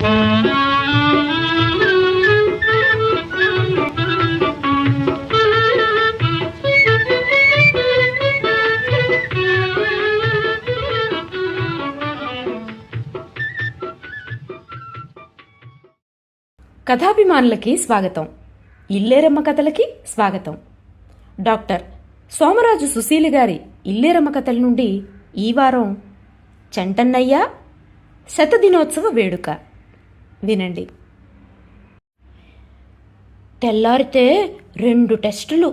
కథాభిమానులకి స్వాగతం. ఇల్లేరమ్మ కథలకి స్వాగతం. డాక్టర్ సోమరాజు సుశీల గారి ఇల్లేరమ్మ కథల నుండి ఈ వారం చంటన్నయ్య శతదినోత్సవ వేడుక వినండి. తెల్లారితే 2 టెస్టులు.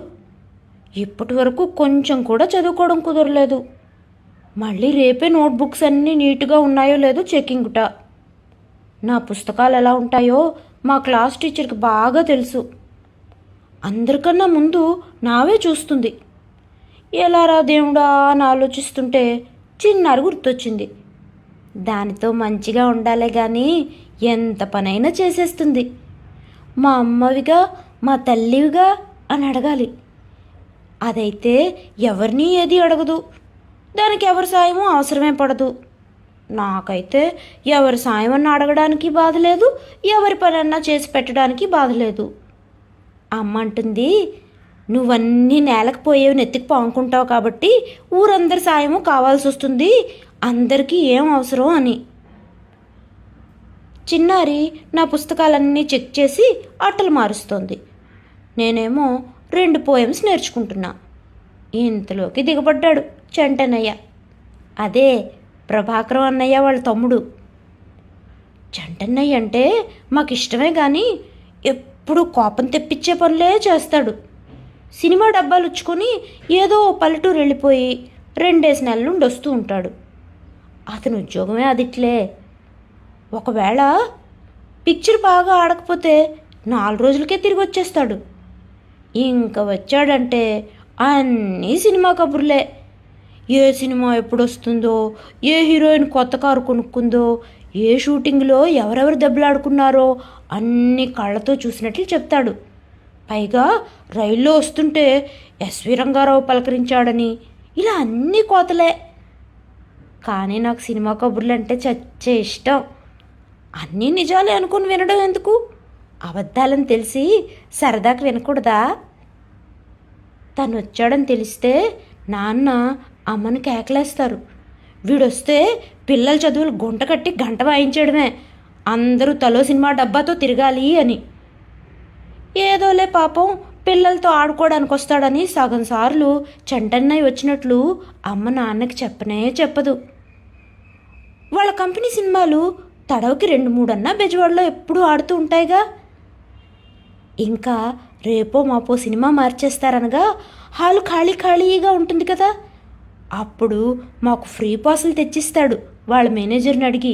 ఇప్పటి వరకు కొంచెం కూడా చదువుకోవడం కుదరలేదు. మళ్ళీ రేపే నోట్బుక్స్ అన్నీ నీట్గా ఉన్నాయో లేదో చెకింగుట. నా పుస్తకాలు ఎలా ఉంటాయో మా క్లాస్ టీచర్కి బాగా తెలుసు. అందరికన్నా ముందు నావే చూస్తుంది. ఎలారా దేవుడా అని ఆలోచిస్తుంటే చిన్నారి గుర్తొచ్చింది. దానితో మంచిగా ఉండాలే కానీ ఎంత పనైనా చేసేస్తుంది. మా అమ్మవిగా మా తల్లివిగా అని అడగాలి. అదైతే ఎవరినీ ఏది అడగదు. దానికి ఎవరి సాయమూ అవసరమే పడదు. నాకైతే ఎవరి సాయం అన్నా అడగడానికి బాధ లేదు, ఎవరి పనన్నా చేసి పెట్టడానికి బాధ లేదు. అమ్మ అంటుంది, నువ్వన్నీ నేలకు పోయేవి నెత్తికి పాముకుంటావు కాబట్టి ఊరందరి సాయము కావాల్సి వస్తుంది, అందరికీ ఏం అవసరం అని. చిన్నారి నా పుస్తకాలన్నీ చెక్ చేసి అట్టలు మారుస్తోంది. నేనేమో 2 పోయమ్స్ నేర్చుకుంటున్నా. ఇంతలోకి దిగబడ్డాడు చంటనయ్య. అదే ప్రభాకరం అన్నయ్య వాళ్ళ తమ్ముడు. చంటన్నయ్య అంటే మాకు ఇష్టమే కానీ ఎప్పుడు కోపం తెప్పించే పనులే చేస్తాడు. సినిమా డబ్బాలు ఉచ్చుకొని ఏదో పల్లెటూరు వెళ్ళిపోయి 2 నెలల నుండి వస్తూ ఉంటాడు. అతని ఉద్యోగమే అదిట్లే. ఒకవేళ పిక్చర్ బాగా ఆడకపోతే 4 రోజులకే తిరిగి వచ్చేస్తాడు. ఇంకా వచ్చాడంటే అన్నీ సినిమా కబుర్లే. ఏ సినిమా ఎప్పుడు వస్తుందో, ఏ హీరోయిన్ కొత్త కారు కొనుక్కుందో, ఏ షూటింగ్లో ఎవరెవరు దెబ్బలాడుకున్నారో అన్ని కళ్ళతో చూసినట్లు చెప్తాడు. పైగా రైల్లో వస్తుంటే ఎస్వి రంగారావు పలకరించాడని ఇలా అన్నీ కోతలే. కానీ నాకు సినిమా కబుర్లు అంటే చచ్చే ఇష్టం. అన్నీ నిజాలే అనుకుని వినడం ఎందుకు? అబద్ధాలని తెలిసి సరదాకి వినకూడదా? తను వచ్చాడని తెలిస్తే నాన్న అమ్మను కేకలేస్తారు. వీడొస్తే పిల్లల చదువులు గుంట కట్టి గంట వాయించడమే, అందరూ తలో సినిమా డబ్బాతో తిరగాలి అని. ఏదోలే పాపం పిల్లలతో ఆడుకోవడానికి వస్తాడని సగం సార్లు చంటన్నయ్య వచ్చినట్లు అమ్మ నాన్నకి చెప్పనే చెప్పదు. వాళ్ళ కంపెనీ సినిమాలు తడవకి 2-3 అన్నా బెజవాడలో ఎప్పుడూ ఆడుతూ ఉంటాయిగా. ఇంకా రేపో మాపో సినిమా మార్చేస్తారనగా హాలు ఖాళీగా ఉంటుంది కదా. అప్పుడు మాకు ఫ్రీ పాసులు తెచ్చిస్తాడు వాళ్ళ మేనేజర్ని అడిగి.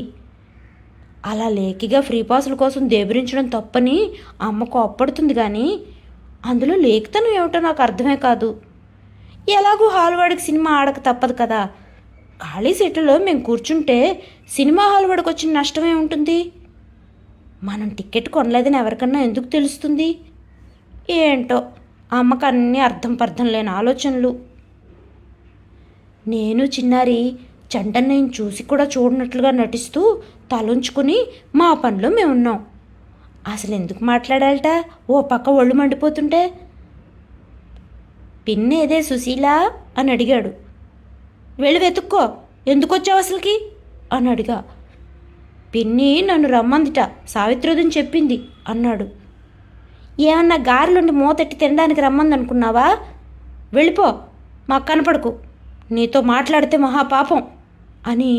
అలా లేకిగా ఫ్రీ పాసుల కోసం దేబరించడం తప్పని అమ్మ కోప్పడుతుంది కానీ అందులో లేఖతనం ఏమిటో నాకు అర్థమే కాదు. ఎలాగూ హాల్ వాడికి సినిమా ఆడక తప్పదు కదా. ఖాళీ సీట్లలో మేము కూర్చుంటే సినిమా హాల్ వాడికి వచ్చిన నష్టమే ఉంటుంది. మనం టికెట్ కొనలేదని ఎవరికన్నా ఎందుకు తెలుస్తుంది? ఏంటో అమ్మకు అన్నీ అర్థం లేని ఆలోచనలు. నేను చిన్నారి చంటన్నయ్యని చూసి కూడా చూడనట్లుగా నటిస్తూ తలుంచుకుని మా పనిలో మేమున్నాం. అసలు ఎందుకు మాట్లాడాలట ఓ పక్క ఒళ్ళు మండిపోతుంటే. పిన్నేదే సుశీల అని అడిగాడు. వెళ్ళి వెతుక్కో, ఎందుకు వచ్చావు అసలుకి అని అడిగా. పిన్ని నన్ను రమ్మందిట, సావిత్రోదని చెప్పింది అన్నాడు. ఏమన్నా గారెలుండి మూతెట్టి తినడానికి రమ్మందనుకున్నావా? వెళ్ళిపో, మాకు కనపడకు, నీతో మాట్లాడితే మహాపాపం అని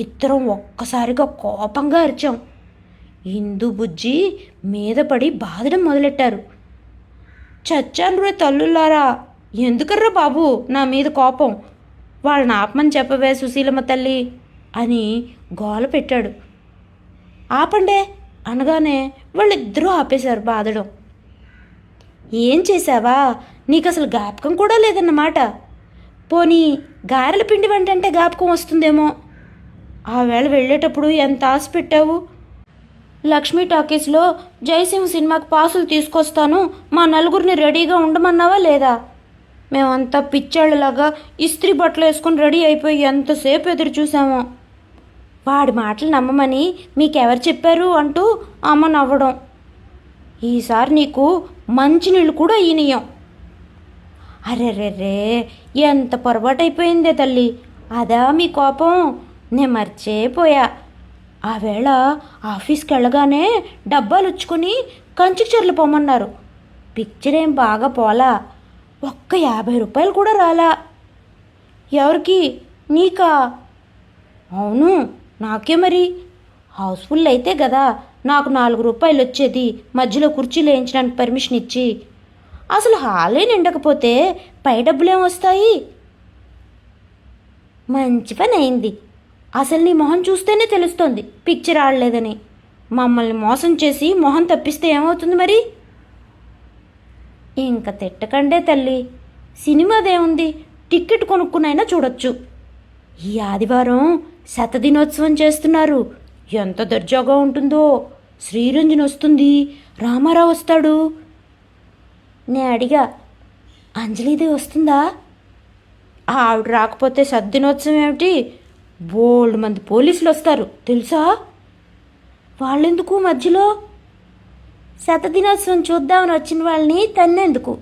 ఇద్దరం ఒక్కసారిగా కోపంగా అరిచాం. ఇందు బుజ్జి మీద పడి బాధడం మొదలెట్టారు. చచ్చాను రే తల్లులారా, ఎందుకర్రా బాబు నా మీద కోపం? వాళ్ళని ఆపమని చెప్పవే సుశీలమ్మ తల్లి అని గోల పెట్టాడు. ఆపండే అనగానే వాళ్ళిద్దరూ ఆపేశారు బాధడం. ఏం చేశావా? నీకు అసలు జ్ఞాపకం కూడా లేదన్నమాట. పోనీ గారెల పిండి వంటంటే జ్ఞాపకం వస్తుందేమో. ఆ వేళ వెళ్ళేటప్పుడు ఎంత ఆశ పెట్టావు. లక్ష్మీ టాకీస్లో జయసింహ్ సినిమాకి పాసులు తీసుకొస్తాను, మా నలుగురిని రెడీగా ఉండమన్నావా లేదా? మేమంతా పిచ్చాళ్ళలాగా ఇస్త్రీ బట్టలు వేసుకొని రెడీ అయిపోయి ఎంతసేపు ఎదురు చూసామో. వాడి మాటలు నమ్మమని మీకెవరు చెప్పారు అంటూ అమ్మ నవ్వడం. ఈసారి నీకు మంచినీళ్ళు కూడా ఈనియం. అరెరెర్రే, ఎంత పొరపాటైపోయిందే తల్లి. అదా మీ కోపం? నేను మర్చిపోయా. ఆ వేళ ఆఫీస్కి వెళ్ళగానే డబ్బాలు ఉచ్చుకొని కంచిచర్లు పోమన్నారు. పిక్చర్ ఏం బాగా పోలా. ఒక్క 50 రూపాయలు కూడా రాలా. ఎవరికి? నీకా? అవును, నాకే మరి. హౌస్ఫుల్ అయితే కదా నాకు 4 రూపాయలు వచ్చేది, మధ్యలో కుర్చీలు వేయించడానికి పర్మిషన్ ఇచ్చి. అసలు హాలే నిండకపోతే పై డబ్బులేం వస్తాయి? మంచి పని అయింది. అసలు నీ మొహం చూస్తేనే తెలుస్తోంది పిక్చర్ ఆడలేదని. మమ్మల్ని మోసం చేసి మొహం తప్పిస్తే ఏమవుతుంది మరి? ఇంక తిట్టకండే తల్లి. సినిమాదేముంది, టికెట్ కొనుక్కునైనా చూడొచ్చు. ఈ ఆదివారం శతదినోత్సవం చేస్తున్నారు. ఎంత దర్జాగా ఉంటుందో. శ్రీరంజన్ వస్తుంది, రామారావు వస్తాడు. నే అడిగా, అంజలిది వస్తుందా? ఆవిడ రాకపోతే శతదినోత్సవం ఏమిటి? బోల్డ్ మంది పోలీసులు వస్తారు తెలుసా? వాళ్ళెందుకు మధ్యలో? శతదినోత్సవం చూద్దామని వచ్చిన వాళ్ళని తన్నెందుకు?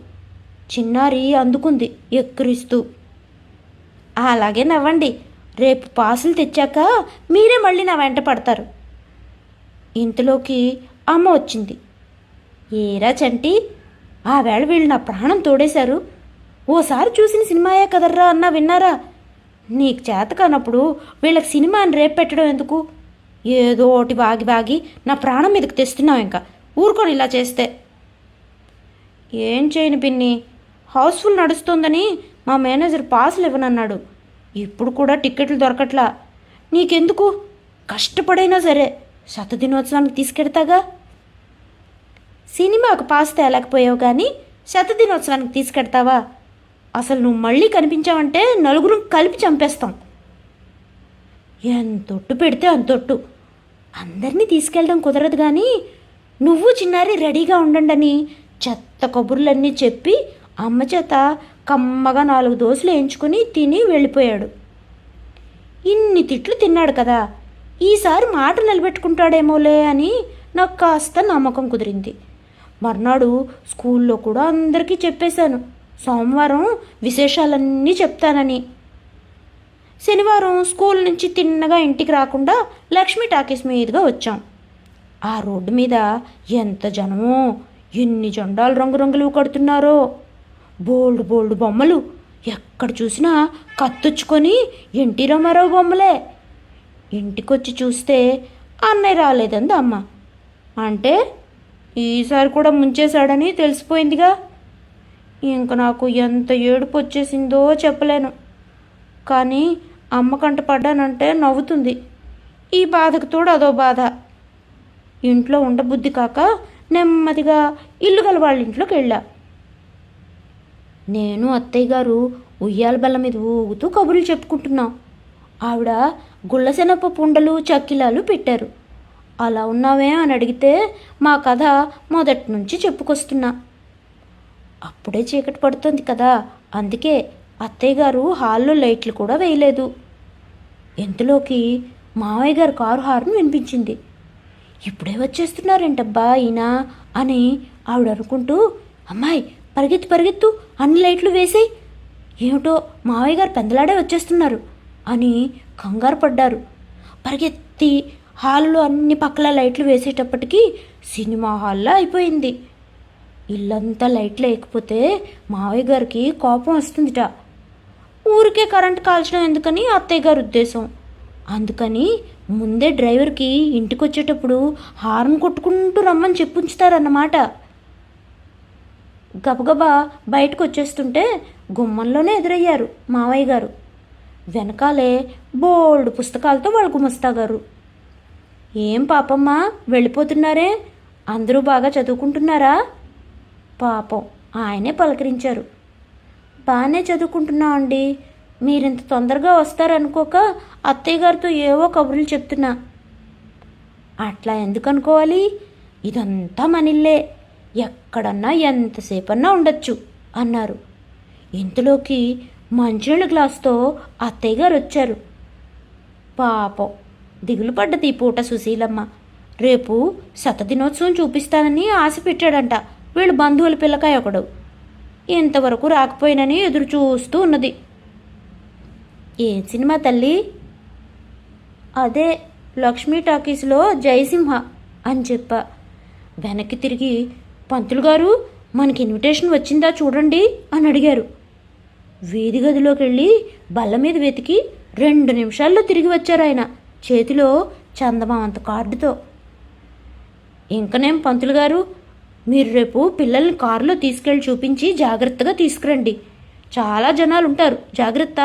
చిన్నారి అందుకుంది ఎక్కిరిస్తూ. అలాగే నవ్వండి. రేపు పాసులు తెచ్చాక మీరే మళ్ళీ నా వెంట పడతారు. ఇంతలోకి అమ్మ వచ్చింది. ఏరా చంటి, ఆ వేళ వీళ్ళు నా ప్రాణం తోడేశారు. ఓసారి చూసిన సినిమాయే కదర్రా అన్నా విన్నారా? నీకు చేత కానప్పుడు వీళ్ళకి సినిమా అని రేపు పెట్టడం ఎందుకు? ఏదో ఒకటి బాగి నా ప్రాణం మీదకి తెస్తున్నావు. ఇంకా ఊరుకొని ఇలా చేస్తే. ఏం చేయను పిన్ని, హౌస్ఫుల్ నడుస్తోందని మా మేనేజర్ పాసులు ఇవ్వనన్నాడు. ఇప్పుడు కూడా టిక్కెట్లు దొరకట్లా. నీకెందుకు? కష్టపడైనా సరే శతదినోత్సవానికి తీసుకెడతాగా. సినిమాకు పాస్ తేలేకపోయావు కానీ శతదినోత్సవానికి తీసుకెడతావా? అసలు నువ్వు మళ్ళీ కనిపించావంటే నలుగురు కలిపి చంపేస్తాం. ఎంతొట్టు పెడితే అంతొట్టు. అందరినీ తీసుకెళ్ళడం కుదరదు కానీ నువ్వు చిన్నారి రెడీగా ఉండండి చెత్త కబుర్లన్నీ చెప్పి అమ్మ చేత కమ్మగా 4 దోశలు వేయించుకొని తిని వెళ్ళిపోయాడు. ఇన్ని తిట్లు తిన్నాడు కదా, ఈసారి మాట నిలబెట్టుకుంటాడేమోలే అని నాకు కాస్త నమ్మకం కుదిరింది. మర్నాడు స్కూల్లో కూడా అందరికీ చెప్పేశాను సోమవారం విశేషాలన్నీ చెప్తానని. శనివారం స్కూల్ నుంచి తిన్నగా ఇంటికి రాకుండా లక్ష్మీ టాకీస్ మీదుగా వచ్చాం. ఆ రోడ్డు మీద ఎంత జనమో, ఎన్ని జెండాలు రంగురంగులు కడుతున్నారో. బోల్డ్ బొమ్మలు. ఎక్కడ చూసినా కత్తుచ్చుకొని ఎన్టీ రామారావు బొమ్మలే. ఇంటికొచ్చి చూస్తే అన్నయ్య రాలేదంది అమ్మ. అంటే ఈసారి కూడా ముంచేశాడని తెలిసిపోయిందిగా. ఇంక నాకు ఎంత ఏడుపు వచ్చేసిందో చెప్పలేను. కానీ అమ్మ కంట పడ్డానంటే నవ్వుతుంది. ఈ బాధకు తోడు అదో బాధ. ఇంట్లో ఉండబుద్ధి కాక నెమ్మదిగా ఇల్లు గల వాళ్ళ ఇంట్లోకి వెళ్ళా. నేను అత్తయ్య గారు ఉయ్యాల బల్ల మీద ఊగుతూ కబుర్లు చెప్పుకుంటున్నాం. ఆవిడ గుళ్ళశనపప్పు ఉండలు చక్కిలాలు పెట్టారు. అలా ఉన్నావే అని అడిగితే మా కథ మొదటి నుంచి చెప్పుకొస్తున్నా. అప్పుడే చీకటి పడుతుంది కదా, అందుకే అత్తయ్య గారు హాల్లో లైట్లు కూడా వేయలేదు. ఇంతలోకి మావయ్య గారు కారు హార్న్ వినిపించింది. ఇప్పుడే వచ్చేస్తున్నారేంటబ్బా ఈయన అని ఆవిడ అనుకుంటూ, అమ్మాయి పరిగెత్తు అన్ని లైట్లు వేసేయి. ఏమిటో మావయ్య గారు పెందలాడే వచ్చేస్తున్నారు అని కంగారు పడ్డారు. పరిగెత్తి హాల్లో అన్ని పక్కల లైట్లు వేసేటప్పటికీ సినిమా హాల్లో అయిపోయింది. ఇల్లంతా లైట్లు వేయకపోతే మావయ్య గారికి కోపం వస్తుందిట. ఊరికే కరెంట్ కాల్చడం ఎందుకని అత్తయ్య గారి ఉద్దేశం. అందుకని ముందే డ్రైవర్కి ఇంటికి వచ్చేటప్పుడు హార్న్ కొట్టుకుంటూ రమ్మని చెప్పుంచుతారన్నమాట. గబగబా బయటకు వచ్చేస్తుంటే గుమ్మంలోనే ఎదురయ్యారు మావయ్య గారు. వెనకాలే బోల్డ్ పుస్తకాలతో వాళ్ళ గుమస్తా గారు. ఏం పాపమ్మా వెళ్ళిపోతున్నారే, అందరూ బాగా చదువుకుంటున్నారా? పాపం ఆయనే పలకరించారు. బాగానే చదువుకుంటున్నామండి. మీరింత తొందరగా వస్తారనుకోక అత్తయ్య గారితో ఏవో కబుర్లు చెప్తున్నా. అట్లా ఎందుకు అనుకోవాలి, ఇదంతా మనిల్లే, ఎక్కడన్నా ఎంతసేపన్నా ఉండొచ్చు అన్నారు. ఇంతలోకి మంచినీళ్ళ గ్లాసుతో అత్తయ్య గారు వచ్చారు. పాపం దిగులు పడ్డది ఈ పూట సుశీలమ్మ. రేపు శతదినోత్సవం చూపిస్తానని ఆశ పెట్టాడంట వీళ్ళ బంధువుల పిల్లకాయ ఒకడు. ఇంతవరకు రాకపోయినని ఎదురు చూస్తూ ఉన్నది. ఏం సినిమా తల్లి? అదే లక్ష్మీ టాకీస్లో జయసింహ అని చెప్పా. వెనక్కి తిరిగి, పంతులు గారు మనకి ఇన్విటేషన్ వచ్చిందా చూడండి అని అడిగారు. వీధి గదిలోకి వెళ్ళి బల్ల మీద వెతికి 2 నిమిషాల్లో తిరిగి వచ్చారు ఆయన, చేతిలో చందమామంత కార్డుతో. ఇంకనేం పంతులు గారు, మీరు రేపు పిల్లల్ని కారులో తీసుకెళ్ళి చూపించి జాగ్రత్తగా తీసుకురండి, చాలా జనాలు ఉంటారు, జాగ్రత్త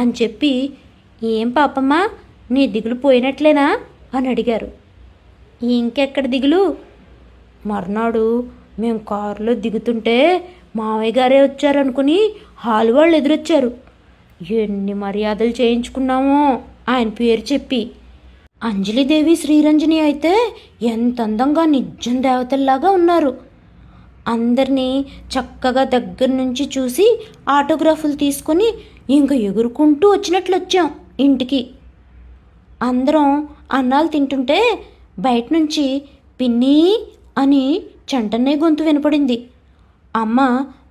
అని చెప్పి, ఏం పాపమ్మా నీ దిగులు పోయినట్లేనా అని అడిగారు. ఇంకెక్కడ దిగులు? మర్నాడు మేము కారులో దిగుతుంటే మావయ్య గారే వచ్చారనుకుని హాలు వాళ్ళు ఎదురొచ్చారు. ఎన్ని మర్యాదలు చేయించుకున్నామో ఆయన పేరు చెప్పి. అంజలిదేవి శ్రీరంజని అయితే ఎంత అందంగా నిజం దేవతల్లాగా ఉన్నారు. అందరినీ చక్కగా దగ్గర నుంచి చూసి ఆటోగ్రాఫ్లు తీసుకొని ఇంకా ఎగురుకుంటూ వచ్చినట్లు వచ్చాం ఇంటికి. అందరం అన్నాలు తింటుంటే బయట నుంచి పిన్ని అని చంటన్నయ్య గొంతు వినపడింది. అమ్మ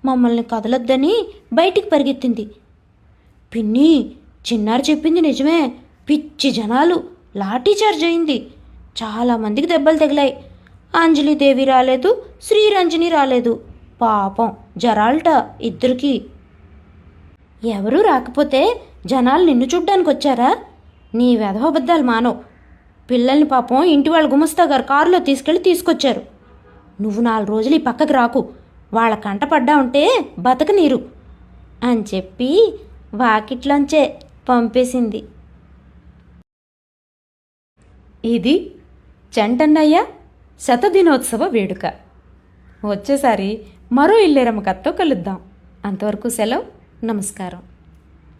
మమ్మల్ని కదలొద్దని బయటికి పరిగెత్తింది. పిన్ని, చిన్నారు చెప్పింది నిజమే, పిచ్చి జనాలు, లాఠీ చార్జ్ అయింది, చాలామందికి దెబ్బలు తగిలాయి. అంజలిదేవి రాలేదు, శ్రీరంజని రాలేదు, పాపం జరాల్ట ఇద్దరికి. ఎవరూ రాకపోతే జనాలు నిన్ను చూడ్డానికి వచ్చారా? నీ వెధవబద్దాలు మానవ్. పిల్లల్ని పాపం ఇంటి వాళ్ళ గుమస్తా గారు కారులో తీసుకొచ్చారు. నువ్వు 4 రోజులు ఈ పక్కకి రాకు, వాళ్ళ కంట పడ్డా ఉంటే బతకనీరు అని చెప్పి వాకిట్లోంచే పంపేసింది. ఇది చంటన్నయ్య శతదినోత్సవ వేడుక. వచ్చేసారి మరో ఇల్లేరమ్మ కథతో కలుద్దాం. అంతవరకు సెలవు, నమస్కారం.